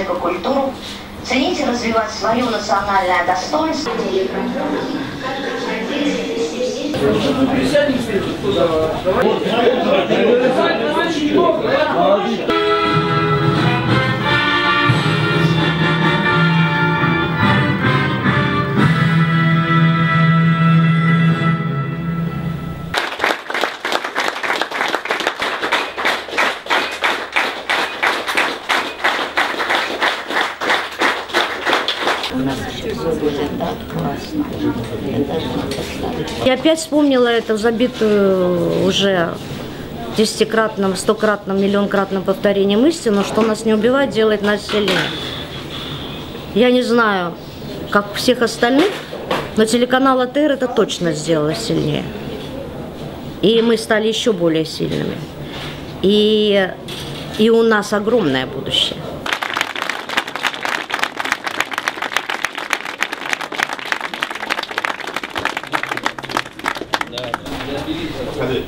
культуру, цените развивать свое национальное достоинство. Я опять вспомнила эту забитую уже десятикратным, стократным, миллионкратным повторением истину, что нас не убивает, делает нас сильнее. Я не знаю, как всех остальных, но телеканал АТР это точно сделало сильнее. И мы стали еще более сильными. И у нас огромное будущее. Подходи.